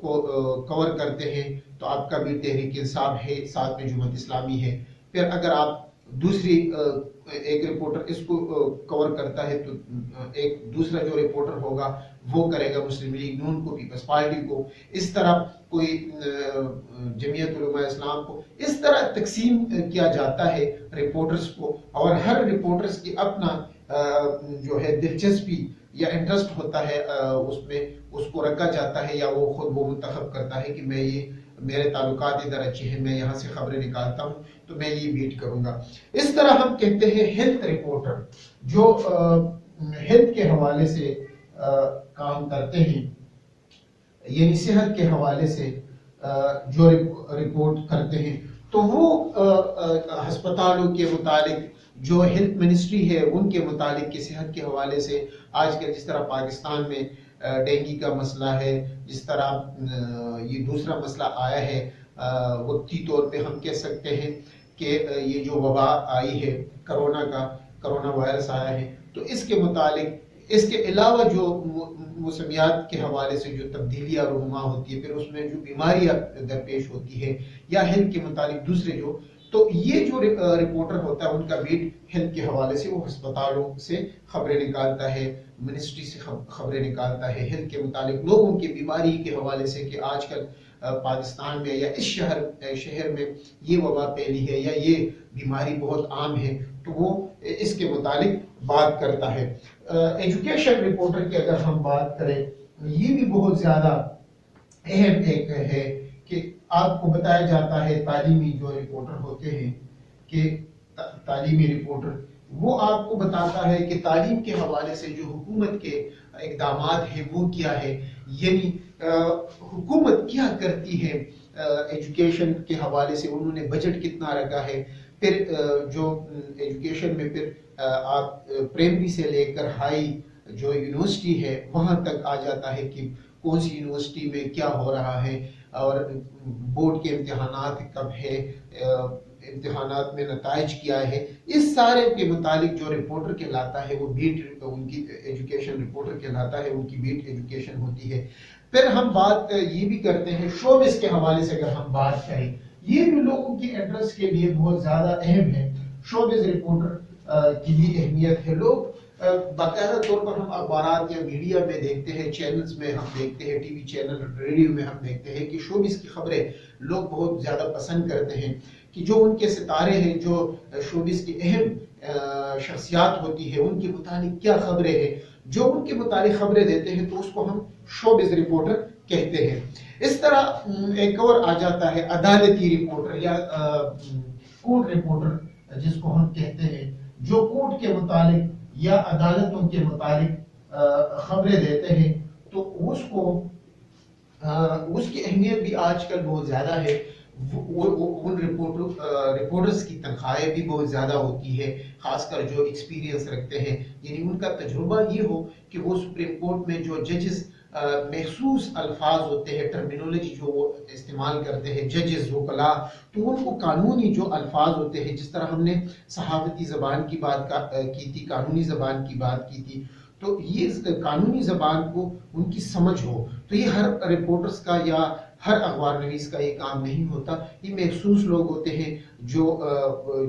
کو کور کرتے ہیں تو آپ کا بھی تحریک انصاف ہے، ساتھ میں جماعت اسلامی ہے. پھر اگر آپ دوسری ایک رپورٹر اس کو کور کرتا ہے تو ایک دوسرا جو رپورٹر ہوگا وہ کرے گا مسلم لیگ نون کو، پیپلز پارٹی کو، اس طرح کوئی جمعیت علماء اسلام کو، اس طرح تقسیم کیا جاتا ہے رپورٹرز کو. اور ہر رپورٹرز کی اپنا جو ہے دلچسپی یا انٹرسٹ ہوتا ہے اس میں، اس کو رکھا جاتا ہے یا وہ خود وہ منتخب کرتا ہے کہ میں یہ میرے تعلقات ادھر اچھے ہیں، میں یہاں سے خبریں نکالتا ہوں تو میں یہ بیٹ کروں گا. اس طرح ہم کہتے ہیں ہیلتھ رپورٹر جو ہیلتھ کے حوالے سے کام کرتے ہیں، یعنی صحت کے حوالے سے جو رپورٹ کرتے ہیں، تو وہ ہسپتالوں کے متعلق جو ہیلتھ منسٹری ہے ان کے متعلق کہ صحت کے حوالے سے آج کل جس طرح پاکستان میں ڈینگی کا مسئلہ ہے، جس طرح یہ دوسرا مسئلہ آیا ہے، وقتی طور پہ ہم کہہ سکتے ہیں کہ یہ جو وبا آئی ہے کرونا وائرس آیا ہے، تو اس کے متعلق، اس کے علاوہ جو موسمیات کے حوالے سے جو تبدیلیاں رونما ہوتی ہے، پھر اس میں جو بیماریاں درپیش ہوتی ہے یا ہیلتھ کے متعلق دوسرے جو، تو یہ جو رپورٹر ہوتا ہے ان کا بیٹ ہیلتھ کے حوالے سے، وہ ہسپتالوں سے خبریں نکالتا ہے، منسٹری سے خبریں نکالتا ہے، ہیلتھ کے متعلق لوگوں کی بیماری کے حوالے سے کہ آج کل پاکستان میں یا اس شہر میں یہ وبا پھیلی ہے یا یہ بیماری بہت عام ہے، تو وہ اس کے متعلق بات کرتا ہے. ایجوکیشن رپورٹر کی اگر ہم بات کریں، یہ بھی بہت زیادہ اہم ایک ہے کہ آپ کو بتایا جاتا ہے، تعلیمی جو رپورٹر ہوتے ہیں کہ تعلیمی رپورٹر وہ آپ کو بتاتا ہے کہ تعلیم کے حوالے سے جو حکومت کے اقدامات ہیں وہ کیا ہے، یعنی حکومت کیا کرتی ہے ایجوکیشن کے حوالے سے، انہوں نے بجٹ کتنا رکھا ہے. پھر جو ایجوکیشن میں پھر آپ پرائمری سے لے کر ہائی جو یونیورسٹی ہے وہاں تک آ جاتا ہے کہ کون سی یونیورسٹی میں کیا ہو رہا ہے، اور بورڈ کے امتحانات کب ہے، امتحانات میں نتائج کیا ہے. اس سارے کے متعلق جو رپورٹر کہلاتا ہے وہ بیٹ، ان کی ایجوکیشن رپورٹر کہلاتا ہے، ان کی بیٹ ایجوکیشن ہوتی ہے. پھر ہم بات یہ بھی کرتے ہیں شوبز کے حوالے سے، اگر ہم بات کریں یہ بھی لوگوں کی ایڈریس کے لیے بہت زیادہ اہم ہے. شوبز رپورٹر کی بھی اہمیت ہے. لوگ باقاعدہ طور پر ہم اخبارات یا میڈیا میں دیکھتے ہیں، چینلز میں ہم دیکھتے ہیں، ٹی وی چینل، ریڈیو میں ہم دیکھتے ہیں کہ شوبز کی خبریں لوگ بہت زیادہ پسند کرتے ہیں، کہ جو ان کے ستارے ہیں، جو شوبز کی اہم شخصیات ہوتی ہے ان کے متعلق کیا خبریں ہیں، جو ان کے متعلق خبریں دیتے ہیں تو اس کو ہم شوبز رپورٹر کہتے ہیں. اس طرح ایک اور آ جاتا ہے عدالتی رپورٹر یا کورٹ رپورٹر جس کو ہم کہتے ہیں، جو کورٹ کے متعلق یا عدالتوں کے متعلق خبریں دیتے ہیں. تو اس کی اہمیت بھی آج کل بہت زیادہ ہے. ان رپورٹرز کی تنخواہیں بھی بہت زیادہ ہوتی ہے، خاص کر جو ایکسپیرینس رکھتے ہیں، یعنی ان کا تجربہ یہ ہو کہ وہ سپریم کورٹ میں جو ججز محسوس الفاظ ہوتے ہیں، ٹرمینولوجی جو وہ استعمال کرتے ہیں ججز وکلاء، تو ان کو قانونی جو الفاظ ہوتے ہیں، جس طرح ہم نے صحافتی زبان کی بات کی تھی، قانونی زبان کی بات کی تھی، تو یہ قانونی زبان کو ان کی سمجھ ہو. تو یہ ہر رپورٹرز کا یا ہر اخبار نویس کا یہ کام نہیں ہوتا. یہ محسوس لوگ ہوتے ہیں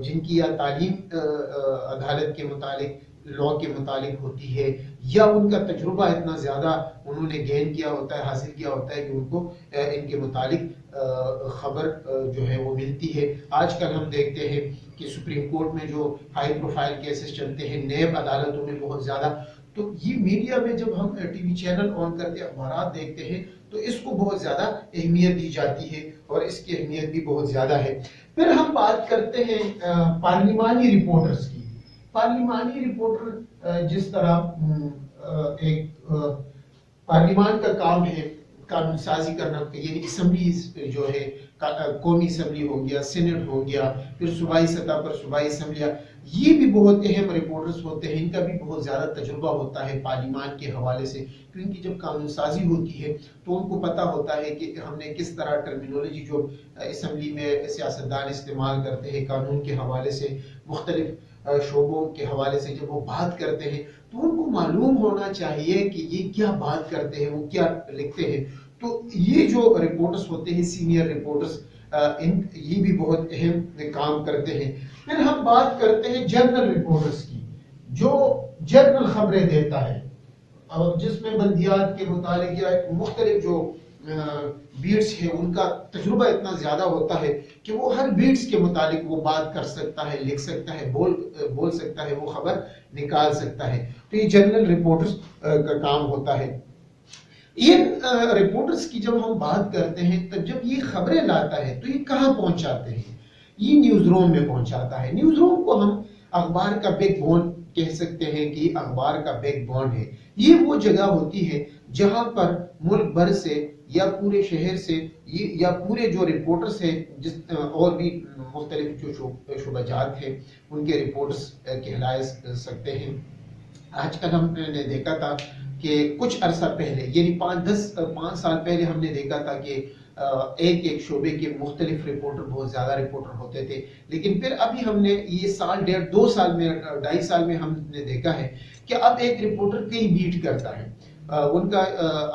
جن کی یا تعلیم عدالت کے متعلق، لاء کے متعلق ہوتی ہے، یا ان کا تجربہ اتنا زیادہ انہوں نے گین کیا ہوتا ہے، حاصل کیا ہوتا ہے کہ ان کو ان کے متعلق خبر جو ہے وہ ملتی ہے. آج کل ہم دیکھتے ہیں کہ سپریم کورٹ میں جو ہائی پروفائل کیسز چلتے ہیں، نیب عدالتوں میں بہت زیادہ، تو یہ میڈیا میں جب ہم ٹی وی چینل آن کرتے اخبارات دیکھتے ہیں تو اس کو بہت زیادہ اہمیت دی جاتی ہے، اور اس کی اہمیت بھی بہت زیادہ ہے. پھر ہم بات کرتے ہیں پارلیمانی رپورٹرز کی. پارلیمانی رپورٹر جس طرح ایک پارلیمان کا کام ہے قانون سازی کرنا، یعنی اسمبلیز جو ہے، قومی اسمبلی ہو گیا، سینٹ ہو گیا، پھر صوبائی سطح پر صوبائی اسمبلیاں، یہ بھی بہت اہم رپورٹرز ہوتے ہیں. ان کا بھی بہت زیادہ تجربہ ہوتا ہے پارلیمان کے حوالے سے، کیونکہ جب قانون سازی ہوتی ہے تو ان کو پتہ ہوتا ہے کہ ہم نے کس طرح ٹرمینولوجی جو اسمبلی میں سیاستدان استعمال کرتے ہیں قانون کے حوالے سے، مختلف شعبوں کے حوالے سے جب وہ بات کرتے ہیں تو ان کو معلوم ہونا چاہیے کہ یہ کیا بات کرتے ہیں، وہ کیا لکھتے ہیں. تو یہ جو رپورٹرز ہوتے ہیں سینئر رپورٹرز یہ بھی بہت اہم کام کرتے ہیں. پھر ہم بات کرتے ہیں جنرل رپورٹرز کی جو جنرل خبریں دیتا ہے جس میں بلدیات کے متعلق یا مختلف جو بیٹس ہیں ان کا تجربہ اتنا زیادہ ہوتا ہے کہ وہ ہر بیٹس کے متعلق وہ بات کر سکتا ہے, لکھ سکتا ہے, بول سکتا ہے, وہ خبر نکال سکتا ہے. تو یہ جنرل رپورٹرز کا کام ہوتا ہے. یہ رپورٹرز کی جب ہم بات کرتے ہیں تب جب یہ خبریں لاتا ہے تو یہ کہاں پہنچاتے ہیں؟ یہ نیوز روم میں پہنچاتا ہے. نیوز روم کو ہم اخبار کا بیک بون کہہ سکتے ہیں کہ اخبار کا بیک بون ہے. یہ وہ جگہ ہوتی ہے جہاں پر ملک بھر سے یا پورے شہر سے یا پورے جو رپورٹرز ہیں اور بھی مختلف جو شعبہ جات ہیں ان کے رپورٹرز کہلائے سکتے ہیں. آج کل ہم نے دیکھا تھا کہ کچھ عرصہ پہلے یعنی 5 سال پہلے ہم نے دیکھا تھا کہ ایک شعبے کے مختلف رپورٹر بہت زیادہ رپورٹر ہوتے تھے, لیکن پھر ابھی ہم نے یہ سال 1.5 سال میں 2.5 سال میں ہم نے دیکھا ہے کہ اب ایک رپورٹر کئی بیٹ کرتا ہے. ان کا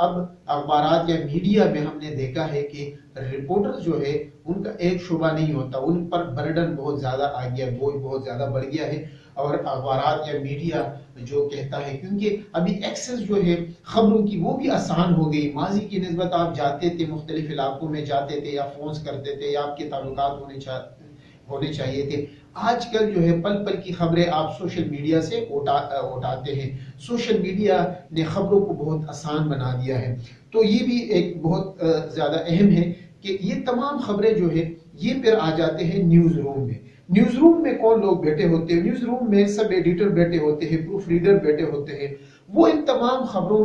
اب اخبارات یا میڈیا میں ہم نے دیکھا ہے کہ رپورٹر جو ہے ان کا ایک شعبہ نہیں ہوتا, ان پر برڈن بہت زیادہ آ گیا, بوجھ بہت زیادہ بڑھ گیا ہے. اور اخبارات یا میڈیا جو کہتا ہے کیونکہ ابھی ایکسس جو ہے خبروں کی وہ بھی آسان ہو گئی. ماضی کی نسبت آپ جاتے تھے, مختلف علاقوں میں جاتے تھے یا فونز کرتے تھے یا آپ کے تعلقات ہونے چاہیے تھے. آج کل جو ہے پل پل کی خبریں آپ سوشل میڈیا سے اٹھاتے ہیں. سوشل میڈیا نے خبروں کو بہت آسان بنا دیا ہے. تو یہ بھی ایک بہت زیادہ اہم ہے کہ یہ تمام خبریں جو ہے یہ پھر آ جاتے ہیں نیوز روم میں. نیوز روم میں کون لوگ بیٹھے ہوتے ہیں؟ نیوز روم میں سب ایڈیٹر بیٹھے ہوتے ہیں, پروف ریڈر بیٹھے ہوتے ہیں. وہ ان تمام خبروں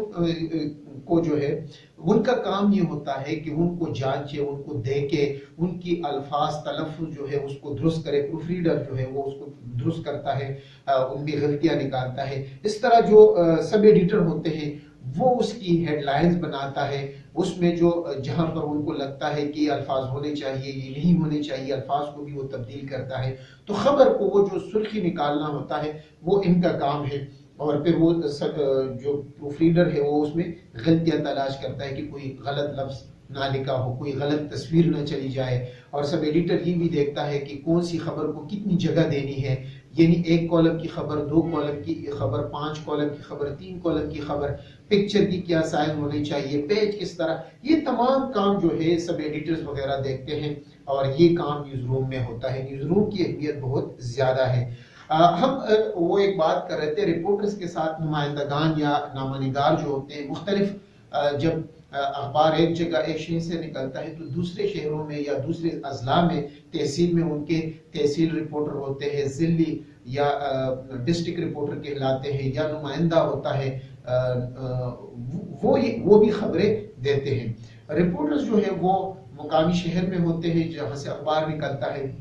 کو جو ہے ان کا کام یہ ہوتا ہے کہ ان کو جانچے, ان کو دیکھے, ان کی الفاظ تلفظ جو ہے اس کو درست کرے. پروف ریڈر جو ہے وہ اس کو درست کرتا ہے, ان میں غلطیاں نکالتا ہے. اس طرح جو سب ایڈیٹر ہوتے ہیں وہ اس کی ہیڈ لائنز بناتا ہے, اس میں جو جہاں پر ان کو لگتا ہے کہ یہ الفاظ ہونے چاہیے, یہ نہیں ہونے چاہیے, الفاظ کو بھی وہ تبدیل کرتا ہے. تو خبر کو وہ جو سرخی نکالنا ہوتا ہے وہ ان کا کام ہے. اور پھر وہ جو پروف ریڈر ہے وہ اس میں غلطیاں تلاش کرتا ہے کہ کوئی غلط لفظ نہ لکھا ہو, کوئی غلط تصویر نہ چلی جائے. اور سب ایڈیٹر یہ بھی دیکھتا ہے کہ کون سی خبر کو کتنی جگہ دینی ہے, یعنی 1 کالم کی خبر, 2 کالم کی خبر, 5 کالم کی خبر, 3 کالم کی خبر, پکچر کی کیا سائز ہونی چاہیے, پیج کس طرح. یہ تمام کام جو ہے سب ایڈیٹرز وغیرہ دیکھتے ہیں اور یہ کام نیوز روم میں ہوتا ہے. نیوز روم کی اہمیت بہت زیادہ ہے. ہم وہ ایک بات کر رہے تھے رپورٹرز کے ساتھ نمائندگان یا نامہ نگار جو ہوتے ہیں مختلف, جب اخبار ایک جگہ ایک شہر سے نکلتا ہے تو دوسرے شہروں میں یا دوسرے اضلاع میں تحصیل میں ان کے تحصیل رپورٹر ہوتے ہیں, ضلعی یا ڈسٹرکٹ رپورٹر کہلاتے ہیں, یا نمائندہ ہوتا ہے, وہ بھی خبریں دیتے ہیں. رپورٹرز جو ہے وہ مقامی شہر میں ہوتے ہیں جہاں سے اخبار نکلتا ہے,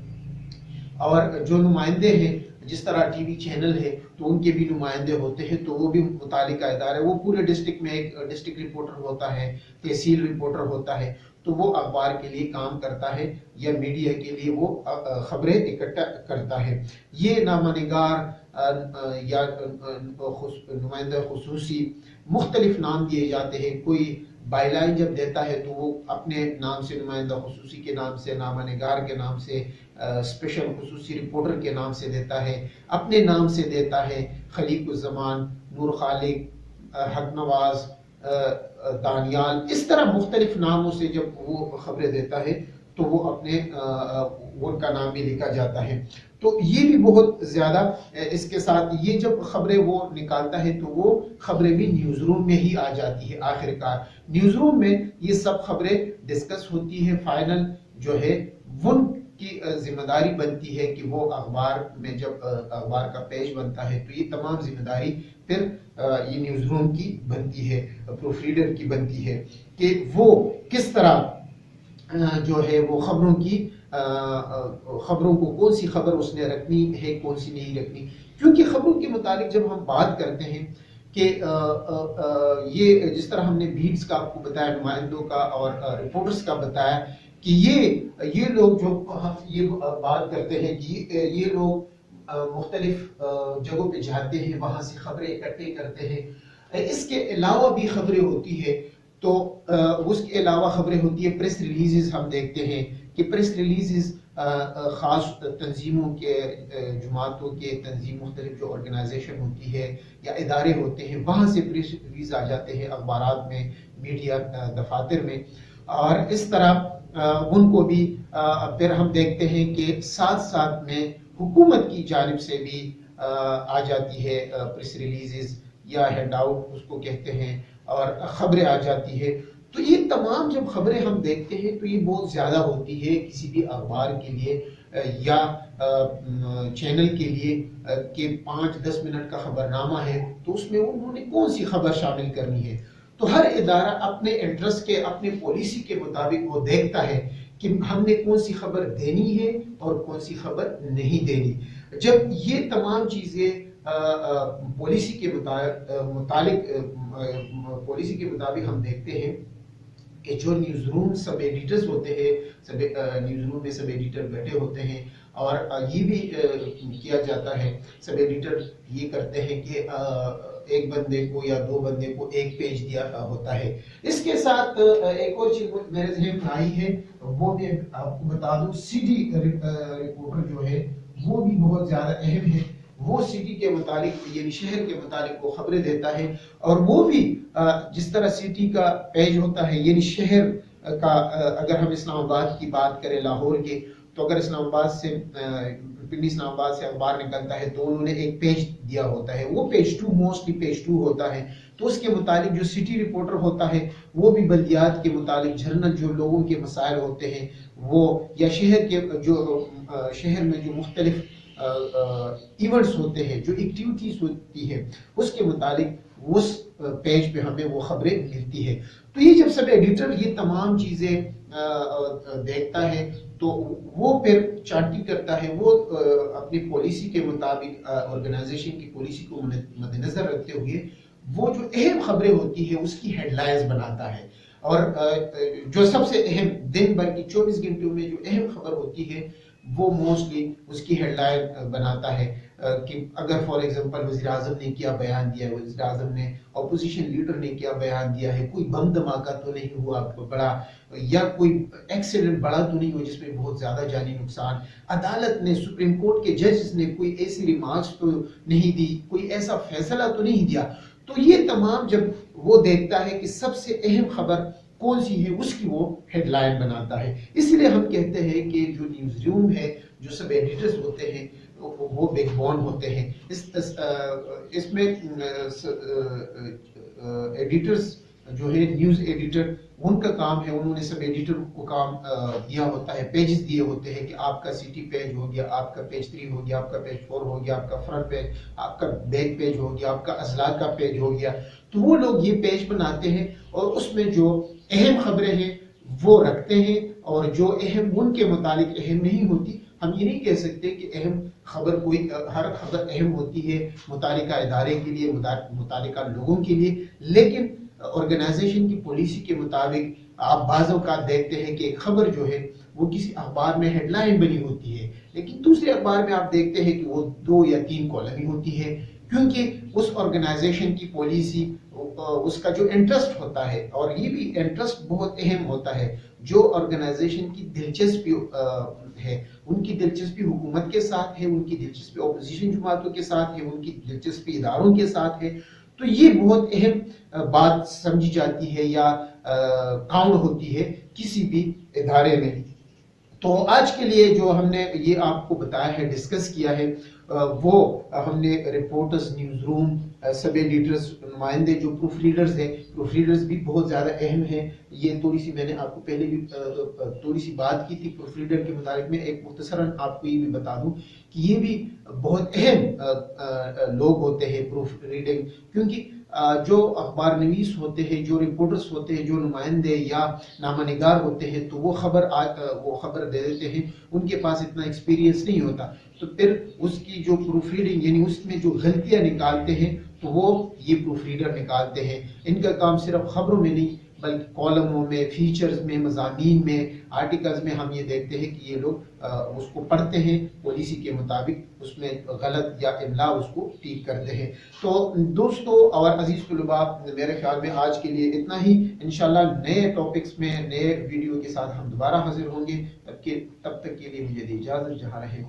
اور جو نمائندے ہیں جس طرح ٹی وی چینل ہے تو ان کے بھی نمائندے ہوتے ہیں, تو وہ بھی متعلقہ ادارے, وہ پورے ڈسٹرکٹ میں ایک ڈسٹرکٹ رپورٹر ہوتا ہے, تحصیل رپورٹر ہوتا ہے, تو وہ اخبار کے لیے کام کرتا ہے یا میڈیا کے لیے وہ خبریں اکٹھا کرتا ہے. یہ نامہ نگار یا نمائندہ خصوصی مختلف نام دیے جاتے ہیں. کوئی بائی لائن جب دیتا ہے تو وہ اپنے نام سے, نمائندہ خصوصی کے نام سے, نامہ نگار کے نام سے, اسپیشل خصوصی رپورٹر کے نام سے دیتا ہے, اپنے نام سے دیتا ہے. خلیق الزمان, نور خالق, حق نواز, دانیال, اس طرح مختلف ناموں سے جب وہ خبریں دیتا ہے تو وہ اپنے ان کا نام بھی لکھا جاتا ہے. تو یہ بھی بہت زیادہ اس کے ساتھ یہ جب خبریں وہ نکالتا ہے تو وہ خبریں بھی نیوز روم میں ہی آ جاتی ہے. آخرکار نیوز روم میں یہ سب خبریں ڈسکس ہوتی ہیں. فائنل جو ہے ان کی ذمہ داری بنتی ہے کہ وہ اخبار میں جب اخبار کا پیج بنتا ہے تو یہ تمام ذمہ داری پھر یہ نیوز روم کی بنتی ہے, پروف ریڈر کی بنتی ہے کہ وہ کس طرح جو ہے وہ خبروں کو کون سی خبر اس نے رکھنی ہے, کون سی نہیں رکھنی. کیونکہ خبروں کے متعلق جب ہم بات کرتے ہیں کہ یہ جس طرح ہم نے بیٹس کا آپ کو بتایا, نمائندوں کا اور رپورٹرز کا بتایا کہ یہ لوگ جو یہ بات کرتے ہیں کہ یہ لوگ مختلف جگہوں پہ جاتے ہیں, وہاں سے خبریں اکٹھے کرتے ہیں. اس کے علاوہ بھی خبریں ہوتی ہے تو اس کے علاوہ خبریں ہوتی ہیں پریس ریلیزز. ہم دیکھتے ہیں کہ پریس ریلیزز خاص تنظیموں کے جماعتوں کے تنظیم مختلف جو آرگنائزیشن ہوتی ہے یا ادارے ہوتے ہیں وہاں سے پریس ریلیز آ جاتے ہیں اخبارات میں, میڈیا دفاتر میں, اور اس طرح ان کو بھی پھر ہم دیکھتے ہیں کہ ساتھ ساتھ میں حکومت کی جانب سے بھی آ جاتی ہے پریس ریلیزز یا ہینڈ آؤٹ اس کو کہتے ہیں, اور خبریں آ جاتی ہے. تو یہ تمام جب خبریں ہم دیکھتے ہیں تو یہ بہت زیادہ ہوتی ہے کسی بھی اخبار کے لیے یا چینل کے لیے کہ 5-10 منٹ کا خبرنامہ ہے تو اس میں انہوں نے کون سی خبر شامل کرنی ہے. تو ہر ادارہ اپنے انٹرسٹ کے اپنے پالیسی کے مطابق وہ دیکھتا ہے کہ ہم نے کون ی خبر دینی ہے اور کون سی خبر نہیں دینی. جب یہ تمام چیزیں پالیسی کے مطابق ہم دیکھتے ہیں کہ جو نیوز روم سب ایڈیٹرز ہوتے ہیں, نیوز روم میں سب ایڈیٹر بیٹھے ہوتے ہیں, اور یہ بھی کیا جاتا ہے, سب ایڈیٹر یہ کرتے ہیں کہ ایک بندے کو یا 2 بندے کو ایک پیج دیا ہوتا ہے. اس کے ساتھ ایک اور چیز میرے ذہن میں آئی ہے وہ میں آپ کو بتا دوں, سٹی رپورٹر جو ہے وہ بھی بہت زیادہ اہم ہے. وہ سٹی کے متعلق یعنی شہر کے متعلق وہ خبریں دیتا ہے, اور وہ بھی جس طرح سٹی کا پیج ہوتا ہے یعنی شہر کا, اگر ہم اسلام آباد کی بات کریں لاہور کے, تو اگر اسلام آباد سے پنڈی اسلام آباد سے اخبار نکلتا ہے تو انہوں نے ایک پیج دیا ہوتا ہے, وہ پیج 2 موسٹلی پیج 2 ہوتا ہے. تو اس کے متعلق جو سٹی رپورٹر ہوتا ہے وہ بھی بلدیات کے متعلق جرنل جو لوگوں کے مسائل ہوتے ہیں وہ, یا شہر کے جو شہر میں جو مختلف ایونٹس ہوتے ہیں, جو ایکٹیویٹیز ہوتی ہے اس کے متعلق اس پیج پہ ہمیں وہ خبریں ملتی ہے. تو یہ جب سب ایڈیٹر یہ تمام چیزیں دیکھتا ہے تو وہ پھر چانٹی کرتا ہے, وہ اپنی پالیسی کے مطابق آرگنائزیشن کی پالیسی کو مد نظر رکھتے ہوئے وہ جو اہم خبریں ہوتی ہے اس کی ہیڈ لائنز بناتا ہے, اور جو سب سے اہم دن بھر کی 24 گھنٹوں میں جو اہم خبر ہوتی ہے وہ موسٹلی اس کی ہیڈ لائن بناتا ہے. کہ اگر فار ایگزامپل وزیر اعظم نے کیا بیان دیا ہے, وزیر اعظم نے اپوزیشن لیڈر نے کیا بیان دیا ہے, کوئی بم دھماکہ تو نہیں ہوا بڑا, یا کوئی ایکسیڈنٹ بڑا تو نہیں ہوا جس میں بہت زیادہ جانی نقصان, عدالت نے سپریم کورٹ کے ججز نے کوئی ایسی ریمارکس تو نہیں دی, کوئی ایسا فیصلہ تو نہیں دیا. تو یہ تمام جب وہ دیکھتا ہے کہ سب سے اہم خبر کون سی ہے اس کی وہ ہیڈ لائن بناتا ہے. اس لیے ہم کہتے ہیں کہ جو نیوز روم ہے, جو سب ایڈیٹرز ہوتے ہیں وہ بیک بون ہوتے ہیں. اس میں ایڈیٹرز جو ہے نیوز ایڈیٹر, ان کا کام ہے, انہوں نے سب ایڈیٹر کو کام دیا ہوتا ہے, پیجز دیے ہوتے ہیں کہ آپ کا سٹی پیج ہو گیا, آپ کا پیج 3 ہو گیا, آپ کا پیج 4 ہو گیا, آپ کا فرنٹ پیج, آپ کا بیک پیج ہو گیا, آپ کا اضلاع کا پیج ہو گیا. تو وہ لوگ یہ پیج بناتے ہیں اور اس میں جو اہم خبریں ہیں وہ رکھتے ہیں, اور جو اہم ان کے متعلق اہم نہیں ہوتی, ہم یہ نہیں کہہ سکتے کہ اہم خبر کوئی, ہر خبر اہم ہوتی ہے متعلقہ ادارے کے لیے, متعلقہ لوگوں کے لیے, لیکن آرگنائزیشن کی پالیسی کے مطابق آپ بعض اوقات دیکھتے ہیں کہ ایک خبر جو ہے وہ کسی اخبار میں ہیڈ لائن بنی ہوتی ہے, لیکن دوسرے اخبار میں آپ دیکھتے ہیں کہ وہ 2 یا 3 کالم ہی ہوتی ہے, کیونکہ اس آرگنائزیشن کی پالیسی اس کا جو انٹرسٹ ہوتا ہے, اور یہ بھی انٹرسٹ بہت اہم ہوتا ہے, جو آرگنائزیشن کی دلچسپی ہے, ان کی دلچسپی حکومت کے ساتھ ہے, ان کی دلچسپی اپوزیشن جماعتوں کے ساتھ ہے, ان کی دلچسپی اداروں کے ساتھ ہے, تو یہ بہت اہم بات سمجھی جاتی ہے یا کاؤنٹ ہوتی ہے کسی بھی ادارے میں. تو آج کے لیے جو ہم نے یہ آپ کو بتایا ہے, ڈسکس کیا ہے, وہ ہم نے رپورٹرز, نیوز روم, سب ایڈیٹرز, نمائندے جو پروف ریڈرز ہیں, پروف ریڈرز بھی بہت زیادہ اہم ہیں. یہ تھوڑی سی میں نے آپ کو پہلے بھی تھوڑی سی بات کی تھی پروف ریڈر کے متعلق میں, ایک مختصراً آپ کو یہ بھی بتا دوں کہ یہ بھی بہت اہم لوگ ہوتے ہیں پروف ریڈنگ, کیونکہ جو اخبار نویس ہوتے ہیں, جو رپورٹرز ہوتے ہیں, جو نمائندے یا نامہ نگار ہوتے ہیں, تو وہ خبر دے دیتے ہیں, ان کے پاس اتنا ایکسپیرینس نہیں ہوتا, تو پھر اس کی جو پروف ریڈنگ یعنی اس میں جو غلطیاں نکالتے ہیں تو وہ یہ پروف ریڈر نکالتے ہیں. ان کا کام صرف خبروں میں نہیں بلکہ کالموں میں، فیچرز میں، مضامین میں، آرٹیکلز میں ہم یہ دیکھتے ہیں کہ یہ لوگ اس کو پڑھتے ہیں اور اسی کے مطابق اس میں غلط یا املا اس کو ٹھیک کرتے ہیں۔ تو دوستو اور عزیز طلباء، میرے خیال میں آج کے لیے اتنا ہی۔ انشاءاللہ نئے ٹاپکس میں، نئے ویڈیو کے ساتھ ہم دوبارہ حاضر ہوں گے۔ تب تک کے لیے مجھے دی اجازت، جہاں رہے